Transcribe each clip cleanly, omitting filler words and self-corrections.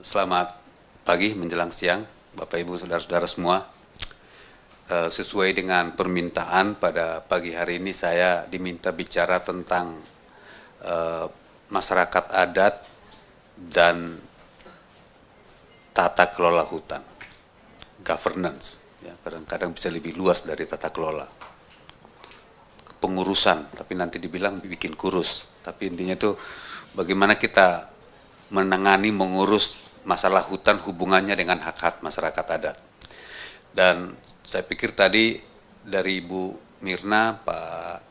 Selamat pagi menjelang siang, Bapak Ibu saudara-saudara semua. Sesuai dengan permintaan pada pagi hari ini saya diminta bicara tentang masyarakat adat dan tata kelola hutan, governance. Ya, kadang-kadang bisa lebih luas dari tata kelola. Pengurusan, tapi nanti dibilang bikin kurus. Tapi intinya itu bagaimana kita menangani, mengurus masalah hutan hubungannya dengan hak-hak masyarakat adat. Dan saya pikir tadi dari Ibu Mirna, Pak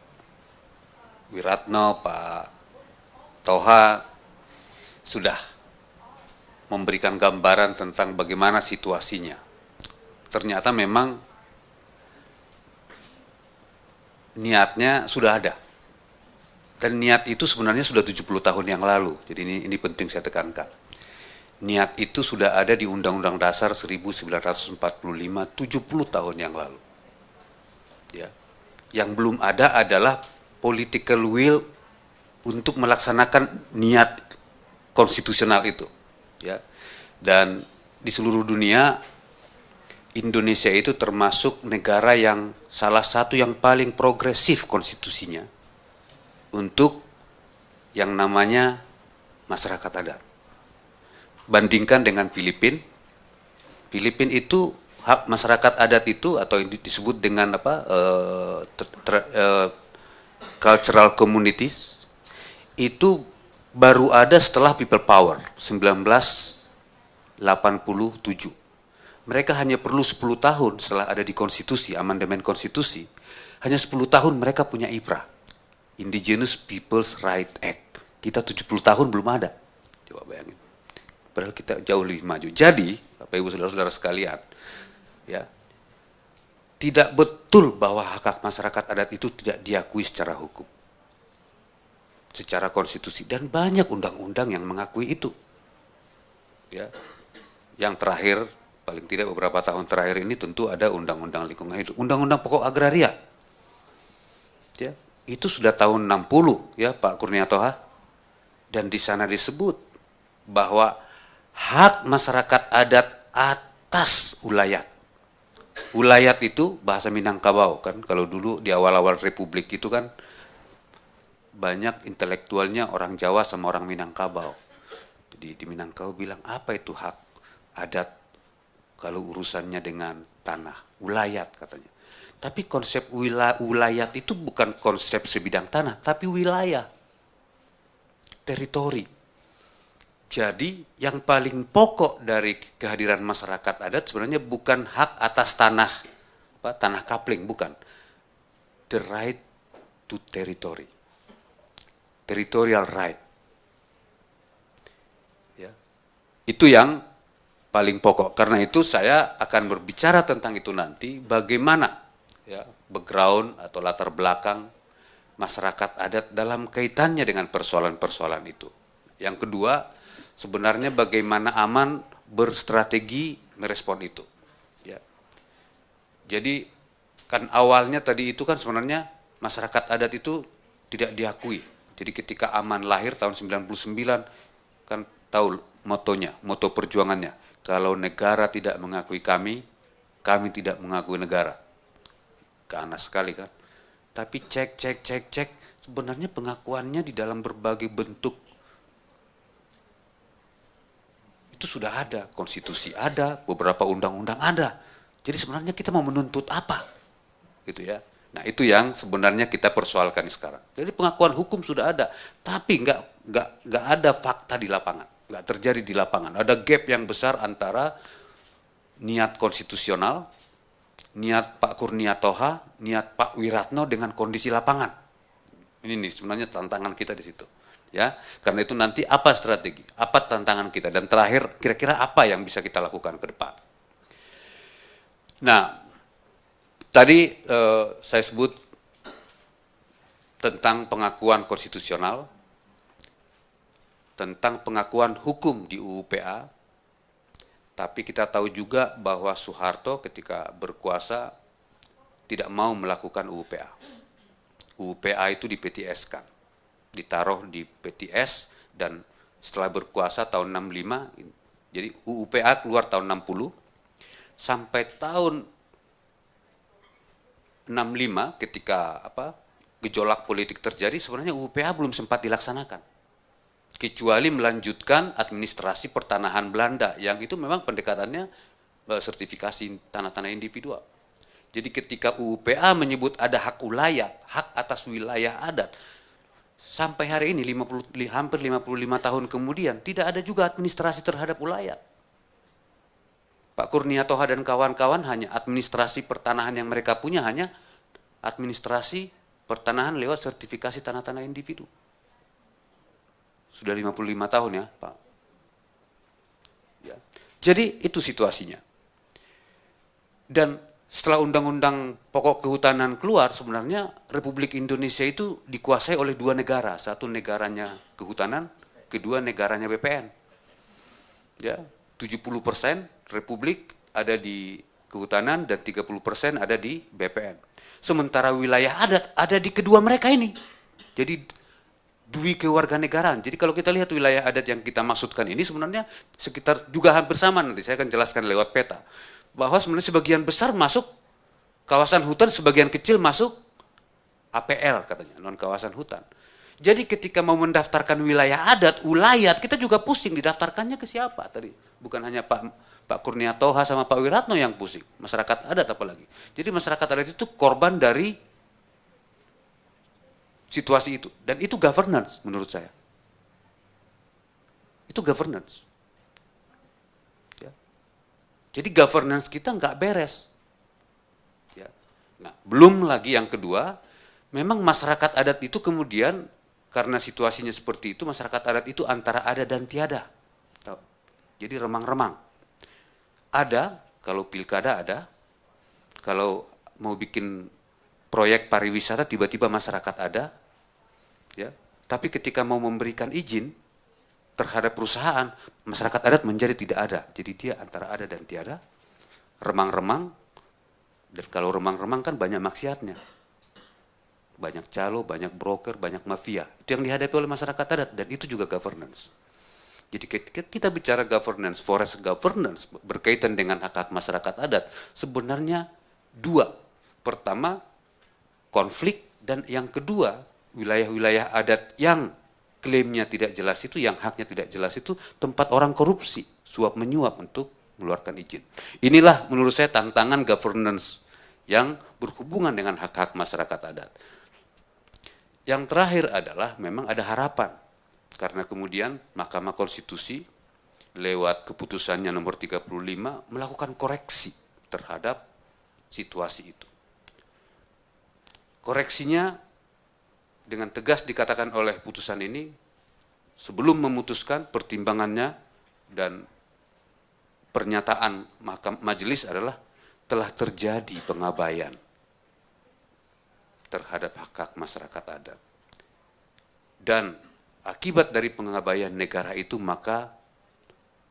Wiratno, Pak Toha sudah memberikan gambaran tentang bagaimana situasinya. Ternyata memang niatnya sudah ada. Dan niat itu sebenarnya sudah 70 tahun yang lalu. Jadi ini penting saya tekankan. Niat itu sudah ada di Undang-Undang Dasar 1945, 70 tahun yang lalu. Ya. Yang belum ada adalah political will untuk melaksanakan niat konstitusional itu. Ya. Dan di seluruh dunia, Indonesia itu termasuk negara yang salah satu yang paling progresif konstitusinya untuk yang namanya masyarakat adat. Bandingkan dengan Filipina. Filipina itu hak masyarakat adat itu atau yang disebut dengan cultural communities itu baru ada setelah people power 1987. Mereka hanya perlu 10 tahun setelah ada di konstitusi, amandemen konstitusi, hanya 10 tahun mereka punya IPRA, Indigenous Peoples Right Act. Kita 70 tahun belum ada. Coba bayangin. Padahal kita jauh lebih maju. Jadi, Bapak Ibu Saudara-saudara sekalian, ya, tidak betul bahwa hak-hak masyarakat adat itu tidak diakui secara hukum, secara konstitusi, dan banyak undang-undang yang mengakui itu. Ya, yang terakhir, paling tidak beberapa tahun terakhir ini tentu ada Undang-Undang Lingkungan Hidup, Undang-Undang Pokok Agraria. Ya, itu sudah tahun 60 ya Pak Kurnia Toha, dan di sana disebut bahwa hak masyarakat adat atas ulayat. Ulayat itu bahasa Minangkabau kan, kalau dulu di awal-awal Republik itu kan banyak intelektualnya orang Jawa sama orang Minangkabau. Jadi di Minangkabau bilang apa itu hak adat kalau urusannya dengan tanah, ulayat katanya. Tapi konsep ulayat itu bukan konsep sebidang tanah, tapi wilayah, teritori. Jadi yang paling pokok dari kehadiran masyarakat adat sebenarnya bukan hak atas tanah, tanah kapling, bukan. The right to territory, territorial right. Ya. Itu yang paling pokok. Karena itu saya akan berbicara tentang itu nanti, bagaimana ya, background atau latar belakang masyarakat adat dalam kaitannya dengan persoalan-persoalan itu. Yang kedua, sebenarnya bagaimana aman berstrategi merespon itu. Ya. Jadi kan awalnya tadi itu kan sebenarnya masyarakat adat itu tidak diakui. Jadi ketika Aman lahir tahun 99 kan tahu motonya, moto perjuangannya. Kalau negara tidak mengakui kami, kami tidak mengakui negara. Ganas sekali kan. Tapi cek, sebenarnya pengakuannya di dalam berbagai bentuk itu sudah ada, konstitusi ada, beberapa undang-undang ada. Jadi sebenarnya kita mau menuntut apa? Gitu ya. Nah, itu yang sebenarnya kita persoalkan sekarang. Jadi pengakuan hukum sudah ada, tapi nggak ada fakta di lapangan, nggak terjadi di lapangan. Ada gap yang besar antara niat konstitusional, niat Pak Kurnia Toha, niat Pak Wiratno dengan kondisi lapangan. Ini nih sebenarnya tantangan kita di situ. Ya, karena itu nanti apa strategi, apa tantangan kita, dan terakhir kira-kira apa yang bisa kita lakukan ke depan. Nah, tadi saya sebut tentang pengakuan konstitusional, tentang pengakuan hukum di UU PA, tapi kita tahu juga bahwa Soeharto ketika berkuasa tidak mau melakukan UU PA. UU PA itu di PTS-kan. Ditaruh di PTS, dan setelah berkuasa tahun 65 Jadi UU-PA keluar tahun 60, sampai tahun 65 ketika gejolak politik terjadi, sebenarnya UU-PA belum sempat dilaksanakan. Kecuali melanjutkan administrasi pertanahan Belanda, yang itu memang pendekatannya sertifikasi tanah-tanah individual. Jadi ketika UU-PA menyebut ada hak ulayat, hak atas wilayah adat, sampai hari ini hampir 55 tahun kemudian tidak ada juga administrasi terhadap ulayat. Pak Kurnia Toha dan kawan-kawan hanya administrasi pertanahan yang mereka punya, hanya administrasi pertanahan lewat sertifikasi tanah-tanah individu. Sudah 55 tahun ya Pak. Ya. Jadi itu situasinya. Dan setelah Undang-Undang Pokok Kehutanan keluar, sebenarnya Republik Indonesia itu dikuasai oleh dua negara. Satu negaranya kehutanan, kedua negaranya BPN. Ya, 70% Republik ada di kehutanan dan 30% ada di BPN. Sementara wilayah adat ada di kedua mereka ini. Jadi dui kewarganegaraan. Jadi kalau kita lihat wilayah adat yang kita maksudkan ini sebenarnya sekitar juga hampir sama, nanti saya akan jelaskan lewat peta. Bahwa sebenarnya sebagian besar masuk kawasan hutan, sebagian kecil masuk APL katanya, non kawasan hutan. Jadi ketika mau mendaftarkan wilayah adat, ulayat, kita juga pusing didaftarkannya ke siapa tadi. Bukan hanya Pak Kurnia Toha sama Pak Wiratno yang pusing, masyarakat adat apalagi. Jadi masyarakat adat itu korban dari situasi itu. Dan itu governance menurut saya. Itu governance. Ya. Jadi governance kita nggak beres. Ya. Nah, belum lagi yang kedua, memang masyarakat adat itu kemudian karena situasinya seperti itu, masyarakat adat itu antara ada dan tiada. Jadi remang-remang. Ada, kalau pilkada ada, kalau mau bikin proyek pariwisata tiba-tiba masyarakat ada, ya. Tapi ketika mau memberikan izin terhadap perusahaan, masyarakat adat menjadi tidak ada. Jadi dia antara ada dan tiada, remang-remang, dan kalau remang-remang kan banyak maksiatnya. Banyak calo, banyak broker, banyak mafia. Itu yang dihadapi oleh masyarakat adat, dan itu juga governance. Jadi ketika kita bicara governance, forest governance, berkaitan dengan hak-hak masyarakat adat, sebenarnya dua. Pertama, konflik, dan yang kedua, wilayah-wilayah adat yang klaimnya tidak jelas itu, yang haknya tidak jelas itu, tempat orang korupsi, suap menyuap untuk mengeluarkan izin. Inilah menurut saya tantangan governance yang berhubungan dengan hak-hak masyarakat adat. Yang terakhir adalah memang ada harapan, karena kemudian Mahkamah Konstitusi lewat keputusannya nomor 35 melakukan koreksi terhadap situasi itu. Koreksinya dengan tegas dikatakan oleh putusan ini, sebelum memutuskan pertimbangannya dan pernyataan majelis adalah telah terjadi pengabaian terhadap hak-hak masyarakat adat. Dan akibat dari pengabaian negara itu maka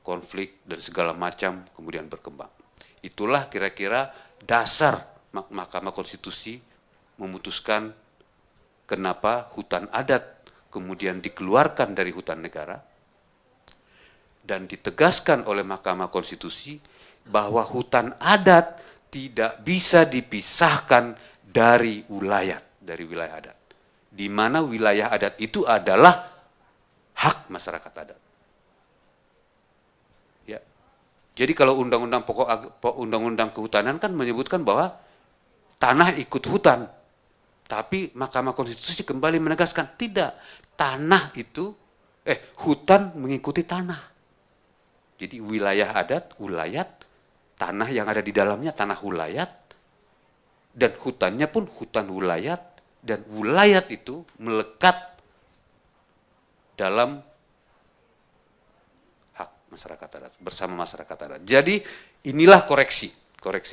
konflik dan segala macam kemudian berkembang. Itulah kira-kira dasar Mahkamah Konstitusi memutuskan kenapa hutan adat kemudian dikeluarkan dari hutan negara, dan ditegaskan oleh Mahkamah Konstitusi bahwa hutan adat tidak bisa dipisahkan dari wilayah adat. Di mana wilayah adat itu adalah hak masyarakat adat. Ya. Jadi kalau undang-undang kehutanan kan menyebutkan bahwa tanah ikut hutan. Tapi Mahkamah Konstitusi kembali menegaskan tidak, hutan mengikuti tanah. Jadi wilayah adat, ulayat, tanah yang ada di dalamnya tanah ulayat, dan hutannya pun hutan ulayat, dan ulayat itu melekat dalam hak masyarakat adat, bersama masyarakat adat. Jadi inilah koreksi.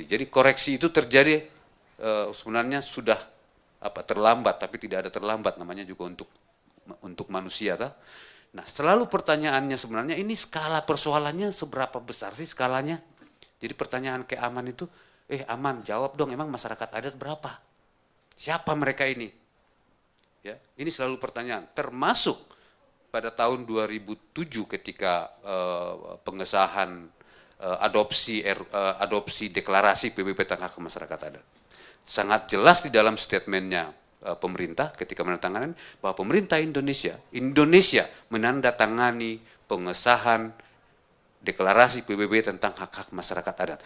Jadi koreksi itu terjadi sebenarnya sudah terlambat, tapi tidak ada terlambat, namanya juga untuk manusia. Nah, selalu pertanyaannya sebenarnya ini skala persoalannya seberapa besar sih skalanya? Jadi pertanyaan ke Aman itu, Aman jawab dong, emang masyarakat adat berapa? Siapa mereka ini? Ya, ini selalu pertanyaan. Termasuk pada tahun 2007 ketika pengesahan adopsi deklarasi PBB Tengah ke masyarakat adat. Sangat jelas di dalam statementnya pemerintah ketika menandatangani bahwa pemerintah Indonesia menandatangani pengesahan deklarasi PBB tentang hak-hak masyarakat adat.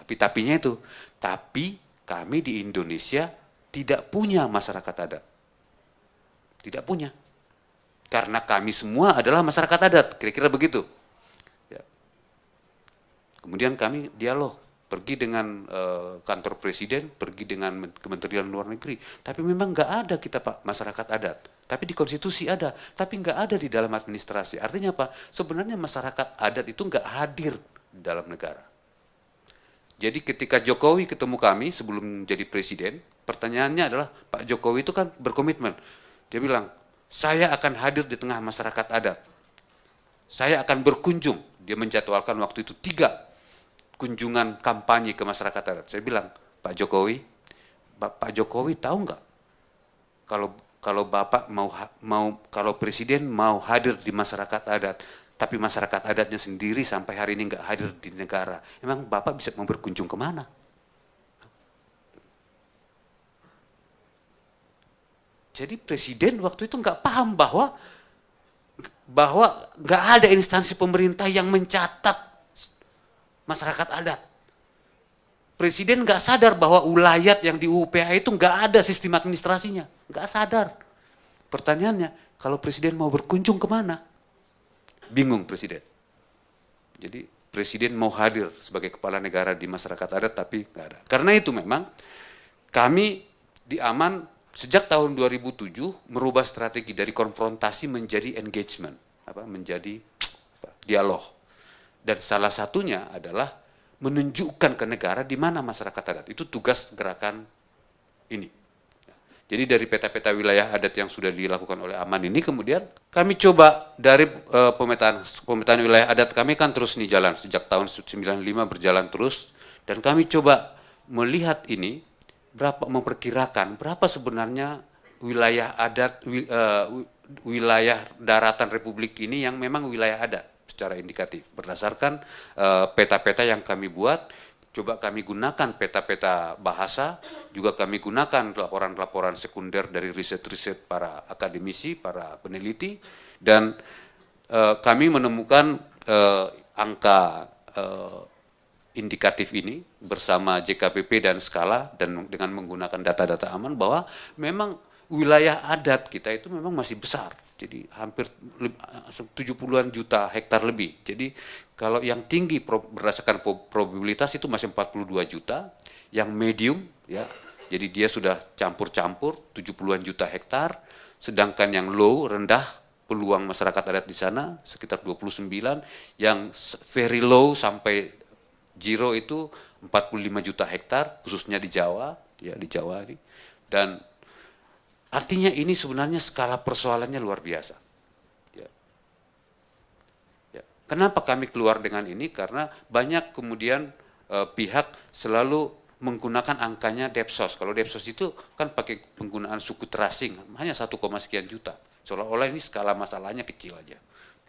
Tapinya itu, tapi kami di Indonesia tidak punya masyarakat adat. Tidak punya. Karena kami semua adalah masyarakat adat, kira-kira begitu. Ya. Kemudian kami dialog, pergi dengan kantor presiden, pergi dengan Kementerian Luar Negeri. Tapi memang nggak ada kita Pak masyarakat adat. Tapi di konstitusi ada, tapi nggak ada di dalam administrasi. Artinya apa? Sebenarnya masyarakat adat itu nggak hadir di dalam negara. Jadi ketika Jokowi ketemu kami sebelum jadi presiden, pertanyaannya adalah Pak Jokowi itu kan berkomitmen. Dia bilang, saya akan hadir di tengah masyarakat adat. Saya akan berkunjung. Dia menjadwalkan waktu itu 3 kunjungan kampanye ke masyarakat adat. Saya bilang, Pak Jokowi tahu nggak kalau Bapak kalau presiden mau hadir di masyarakat adat, tapi masyarakat adatnya sendiri sampai hari ini nggak hadir di negara, emang Bapak bisa mau berkunjung kemana? Jadi presiden waktu itu nggak paham bahwa nggak ada instansi pemerintah yang mencatat masyarakat adat. Presiden nggak sadar bahwa ulayat yang di UPH itu nggak ada sistem administrasinya, nggak sadar. Pertanyaannya, kalau presiden mau berkunjung kemana? Bingung presiden. Jadi presiden mau hadir sebagai kepala negara di masyarakat adat, tapi nggak ada. Karena itu memang kami di Aman sejak tahun 2007 merubah strategi dari konfrontasi menjadi engagement, menjadi dialog. Dan salah satunya adalah menunjukkan ke negara di mana masyarakat adat. Itu tugas gerakan ini. Jadi dari peta-peta wilayah adat yang sudah dilakukan oleh Aman ini, kemudian kami coba dari pemetaan wilayah adat kami kan terus nih jalan sejak tahun 95 berjalan terus, dan kami coba melihat ini memperkirakan berapa sebenarnya wilayah adat wilayah daratan Republik ini yang memang wilayah adat secara indikatif berdasarkan peta-peta yang kami buat. Coba kami gunakan peta-peta bahasa, juga kami gunakan laporan-laporan sekunder dari riset-riset para akademisi, para peneliti, dan kami menemukan angka indikatif ini bersama JKPP dan Skala, dan dengan menggunakan data-data Aman bahwa memang wilayah adat kita itu memang masih besar. Jadi hampir 70-an juta hektar lebih. Jadi kalau yang tinggi berdasarkan probabilitas itu masih 42 juta, yang medium ya. Jadi dia sudah campur-campur 70-an juta hektar, sedangkan yang low rendah peluang masyarakat adat di sana sekitar 29, yang very low sampai zero itu 45 juta hektar khususnya di Jawa, ya di Jawa ini. Dan artinya ini sebenarnya skala persoalannya luar biasa. Ya. Ya. Kenapa kami keluar dengan ini? Karena banyak kemudian pihak selalu menggunakan angkanya Depsos. Kalau Depsos itu kan pakai penggunaan suku terasing, hanya 1, sekian juta. Seolah-olah ini skala masalahnya kecil aja,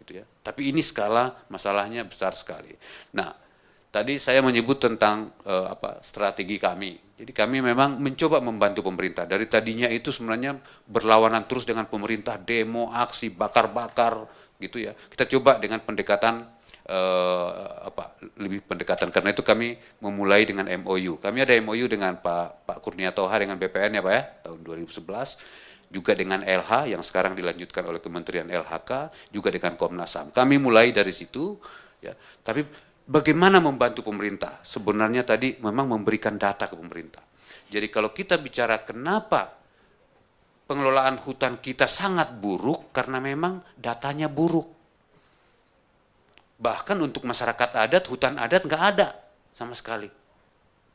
gitu ya. Tapi ini skala masalahnya besar sekali. Nah, tadi saya menyebut tentang strategi kami. Jadi kami memang mencoba membantu pemerintah. Dari tadinya itu sebenarnya berlawanan terus dengan pemerintah, demo, aksi, bakar-bakar, gitu ya. Kita coba dengan pendekatan lebih pendekatan. Karena itu kami memulai dengan MOU. Kami ada MOU dengan Pak Kurnia Toha dengan BPN ya Pak ya, tahun 2011. Juga dengan LH yang sekarang dilanjutkan oleh Kementerian LHK, juga dengan Komnas HAM. Kami mulai dari situ, ya. Tapi bagaimana membantu pemerintah? Sebenarnya tadi memang memberikan data ke pemerintah. Jadi kalau kita bicara kenapa pengelolaan hutan kita sangat buruk, karena memang datanya buruk. Bahkan untuk masyarakat adat, hutan adat nggak ada sama sekali.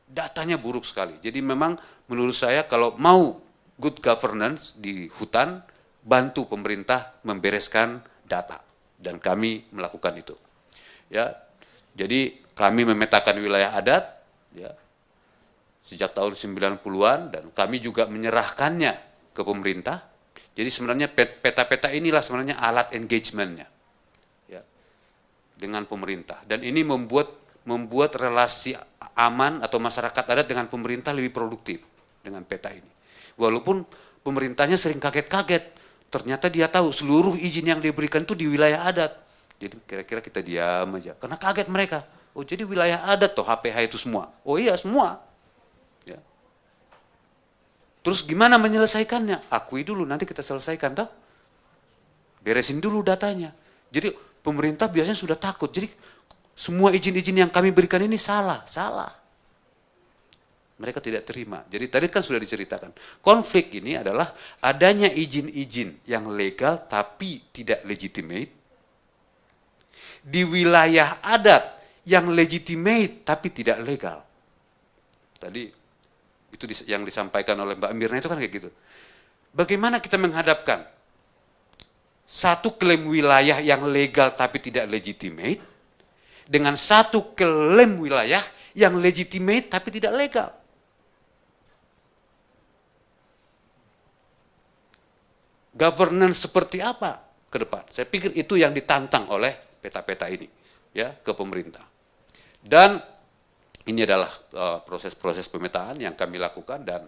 Datanya buruk sekali. Jadi memang menurut saya kalau mau good governance di hutan, bantu pemerintah membereskan data. Dan kami melakukan itu. Ya, jadi kami memetakan wilayah adat ya, sejak tahun 90-an, dan kami juga menyerahkannya ke pemerintah. Jadi sebenarnya peta-peta inilah sebenarnya alat engagementnya ya, dengan pemerintah. Dan ini membuat relasi aman atau masyarakat adat dengan pemerintah lebih produktif dengan peta ini. Walaupun pemerintahnya sering kaget-kaget, ternyata dia tahu seluruh izin yang diberikan itu di wilayah adat. Jadi kira-kira kita diam aja, karena kaget mereka. Oh jadi wilayah adat toh HPH itu semua. Oh iya semua. Ya. Terus gimana menyelesaikannya? Akui dulu, nanti kita selesaikan toh. Beresin dulu datanya. Jadi pemerintah biasanya sudah takut. Jadi semua izin-izin yang kami berikan ini salah. Mereka tidak terima. Jadi tadi kan sudah diceritakan. Konflik ini adalah adanya izin-izin yang legal tapi tidak legitimate di wilayah adat yang legitimate tapi tidak legal. Tadi itu yang disampaikan oleh Mbak Mirna itu kan kayak gitu. Bagaimana kita menghadapkan satu klaim wilayah yang legal tapi tidak legitimate dengan satu klaim wilayah yang legitimate tapi tidak legal? Governance seperti apa ke depan? Saya pikir itu yang ditantang oleh peta-peta ini ya ke pemerintah. Dan ini adalah proses-proses pemetaan yang kami lakukan, dan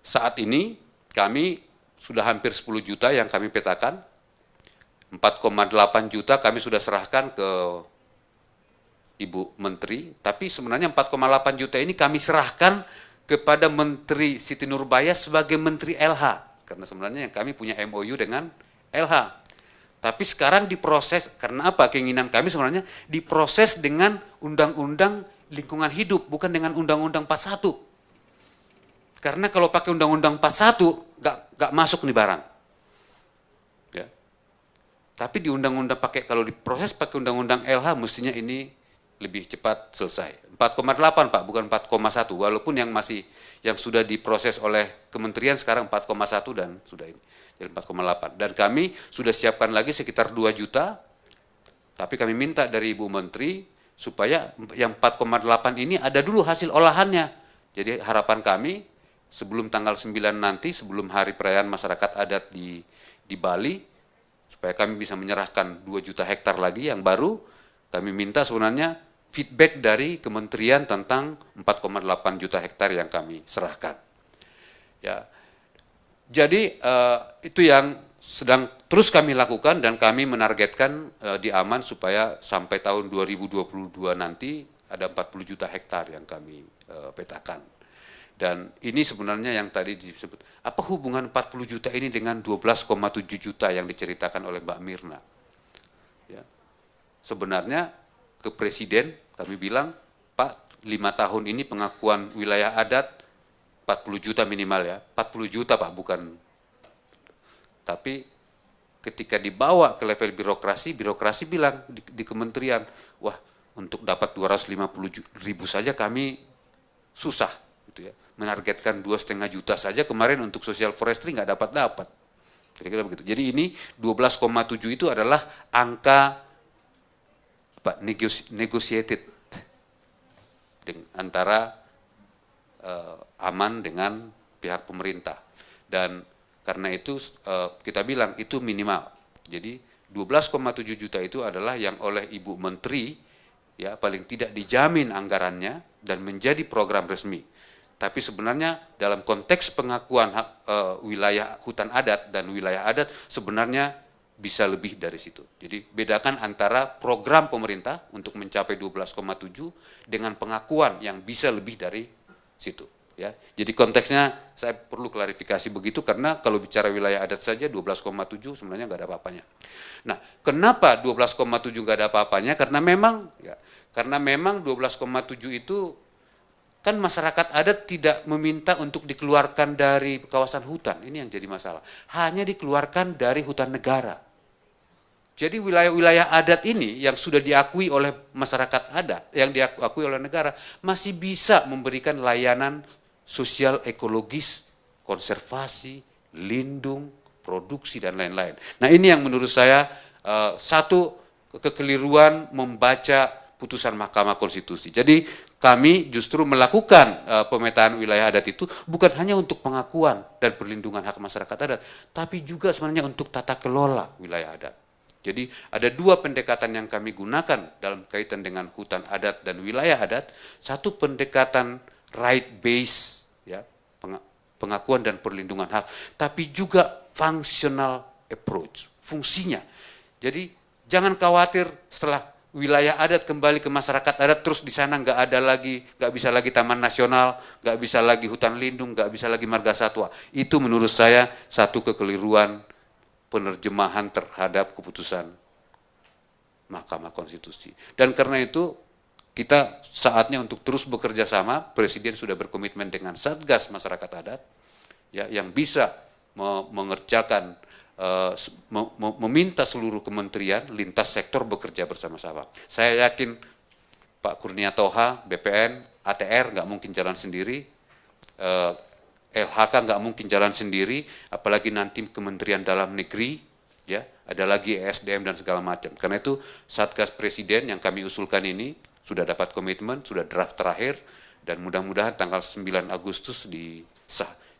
saat ini kami sudah hampir 10 juta yang kami petakan. 4,8 juta kami sudah serahkan ke Ibu Menteri, tapi sebenarnya 4,8 juta ini kami serahkan kepada Menteri Siti Nurbaya sebagai Menteri LH. Karena sebenarnya yang kami punya MOU dengan LH. Tapi sekarang diproses, karena apa? Keinginan kami sebenarnya diproses dengan Undang-Undang Lingkungan Hidup, bukan dengan Undang-Undang 41. Karena kalau pakai Undang-Undang 41, nggak masuk nih barang. Ya. Tapi di Undang-Undang kalau diproses pakai Undang-Undang LH, mestinya ini lebih cepat selesai. 4,8 Pak, bukan 4,1. Walaupun yang sudah diproses oleh kementerian sekarang 4,1 dan sudah ini. Jadi 4,8. Dan kami sudah siapkan lagi sekitar 2 juta, tapi kami minta dari Ibu Menteri supaya yang 4,8 ini ada dulu hasil olahannya. Jadi harapan kami sebelum tanggal 9 nanti, sebelum hari perayaan masyarakat adat di Bali, supaya kami bisa menyerahkan 2 juta hektar lagi yang baru, kami minta sebenarnya feedback dari kementerian tentang 4,8 juta hektar yang kami serahkan. Ya. Jadi itu yang sedang terus kami lakukan, dan kami menargetkan di Aman supaya sampai tahun 2022 nanti ada 40 juta hektar yang kami petakan. Dan ini sebenarnya yang tadi disebut, apa hubungan 40 juta ini dengan 12,7 juta yang diceritakan oleh Mbak Mirna? Ya. Sebenarnya ke Presiden kami bilang, Pak, 5 tahun ini pengakuan wilayah adat 40 juta minimal ya, 40 juta Pak, bukan. Tapi ketika dibawa ke level birokrasi bilang di kementerian, wah untuk dapat 250.000 saja kami susah, gitu ya. Menargetkan 2,5 juta saja kemarin untuk social forestry nggak dapat. Kira-kira begitu. Jadi ini 12,7 itu adalah angka apa, negotiated antara Aman dengan pihak pemerintah, dan karena itu kita bilang itu minimal. Jadi 12,7 juta itu adalah yang oleh Ibu Menteri ya paling tidak dijamin anggarannya dan menjadi program resmi. Tapi sebenarnya dalam konteks pengakuan wilayah hutan adat dan wilayah adat sebenarnya bisa lebih dari situ. Jadi bedakan antara program pemerintah untuk mencapai 12,7 dengan pengakuan yang bisa lebih dari situ ya. Jadi konteksnya saya perlu klarifikasi begitu, karena kalau bicara wilayah adat saja 12,7 sebenarnya nggak ada apa-apanya. Nah, kenapa 12,7 nggak ada apa-apanya? Karena memang 12,7 itu kan masyarakat adat tidak meminta untuk dikeluarkan dari kawasan hutan. Ini yang jadi masalah. Hanya dikeluarkan dari hutan negara. Jadi wilayah-wilayah adat ini yang sudah diakui oleh masyarakat adat, yang diakui oleh negara, masih bisa memberikan layanan sosial ekologis, konservasi, lindung, produksi, dan lain-lain. Nah ini yang menurut saya satu kekeliruan membaca putusan Mahkamah Konstitusi. Jadi kami justru melakukan pemetaan wilayah adat itu bukan hanya untuk pengakuan dan perlindungan hak masyarakat adat, tapi juga sebenarnya untuk tata kelola wilayah adat. Jadi ada dua pendekatan yang kami gunakan dalam kaitan dengan hutan adat dan wilayah adat. Satu pendekatan right based, ya, pengakuan dan perlindungan hak, tapi juga functional approach, fungsinya. Jadi jangan khawatir setelah wilayah adat kembali ke masyarakat adat, terus di sana nggak ada lagi, nggak bisa lagi taman nasional, nggak bisa lagi hutan lindung, nggak bisa lagi marga satwa. Itu menurut saya satu kekeliruan penerjemahan terhadap keputusan Mahkamah Konstitusi. Dan karena itu kita saatnya untuk terus bekerja sama. Presiden sudah berkomitmen dengan Satgas Masyarakat Adat, ya, yang bisa mengerjakan, meminta seluruh kementerian lintas sektor bekerja bersama-sama. Saya yakin Pak Kurnia Toha, BPN, ATR nggak mungkin jalan sendiri, LHK nggak mungkin jalan sendiri, apalagi nanti Kementerian Dalam Negeri, ya, ada lagi ESDM dan segala macam. Karena itu Satgas Presiden yang kami usulkan ini sudah dapat komitmen, sudah draft terakhir, dan mudah-mudahan tanggal 9 Agustus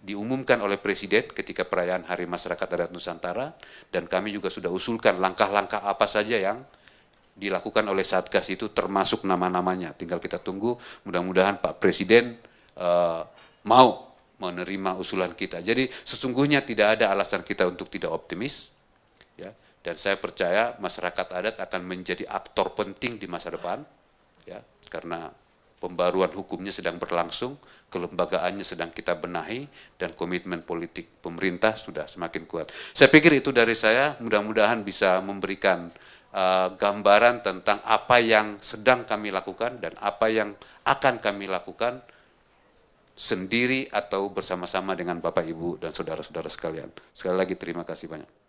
diumumkan oleh Presiden ketika perayaan Hari Masyarakat Adat Nusantara, dan kami juga sudah usulkan langkah-langkah apa saja yang dilakukan oleh Satgas itu, termasuk nama-namanya. Tinggal kita tunggu, mudah-mudahan Pak Presiden mau menerima usulan kita. Jadi sesungguhnya tidak ada alasan kita untuk tidak optimis, ya. Dan saya percaya masyarakat adat akan menjadi aktor penting di masa depan, ya, karena pembaruan hukumnya sedang berlangsung, kelembagaannya sedang kita benahi, dan komitmen politik pemerintah sudah semakin kuat. Saya pikir itu dari saya, mudah-mudahan bisa memberikan gambaran tentang apa yang sedang kami lakukan dan apa yang akan kami lakukan sendiri atau bersama-sama dengan Bapak, Ibu, dan saudara-saudara sekalian. Sekali lagi terima kasih banyak.